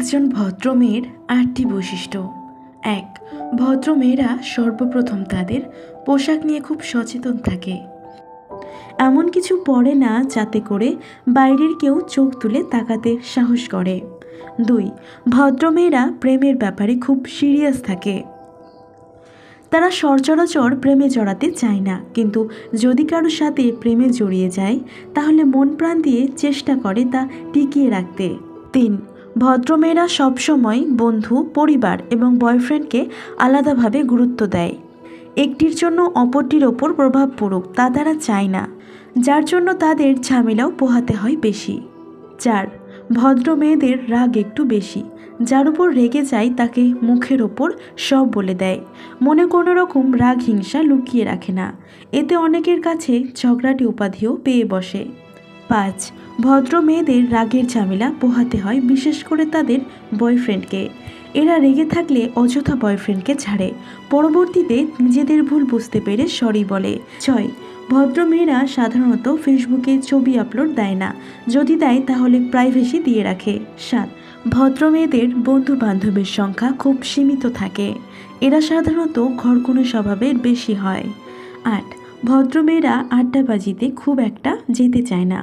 একজন ভদ্রমেয়ের ৮টি বৈশিষ্ট্য। ১. ভদ্রমেয়েরা সর্বপ্রথম তাদের পোশাক নিয়ে খুব সচেতন থাকে। এমন কিছু পরে না যাতে করে বাইরের কেউ চোখ তুলে তাকাতে সাহস করে। ২. ভদ্রমেয়েরা প্রেমের ব্যাপারে খুব সিরিয়াস থাকে। তারা সচরাচর প্রেমে জড়াতে চায় না, কিন্তু যদি কারোর সাথে প্রেমে জড়িয়ে যায় তাহলে মন প্রাণ দিয়ে চেষ্টা করে তা টিকিয়ে রাখতে। ৩. ভদ্রমেয়েরা সবসময় বন্ধু, পরিবার এবং বয়ফ্রেন্ডকে আলাদাভাবে গুরুত্ব দেয়। একটির জন্য অপরটির ওপর প্রভাব পড়ুক তা তারা চায় না, যার জন্য তাদের ঝামেলাও পোহাতে হয় বেশি। ৪. ভদ্র মেয়েদের রাগ একটু বেশি। যার উপর রেগে যায় তাকে মুখের ওপর সব বলে দেয়, মনে কোনো রকম রাগ হিংসা লুকিয়ে রাখে না। এতে অনেকের কাছে ঝগড়াটি উপাধিও পেয়ে বসে। ৫. ভদ্র মেয়েদের রাগের ঝামেলা পোহাতে হয় বিশেষ করে তাদের বয়ফ্রেন্ডকে। এরা রেগে থাকলে অযথা বয়ফ্রেন্ডকে ছাড়ে, পরবর্তীতে নিজেদের ভুল বুঝতে পেরে সরি বলে। ৬. ভদ্র মেয়েরা সাধারণত ফেসবুকে ছবি আপলোড দেয় না, যদি দেয় তাহলে প্রাইভেসি দিয়ে রাখে। ৭. ভদ্র মেয়েদের বন্ধু বান্ধবের সংখ্যা খুব সীমিত থাকে। এরা সাধারণত ঘরকুনো স্বভাবের বেশি হয়। ৮. ভদ্রমেয়েরা আড্ডাবাজিতে খুব একটা যেতে চায় না।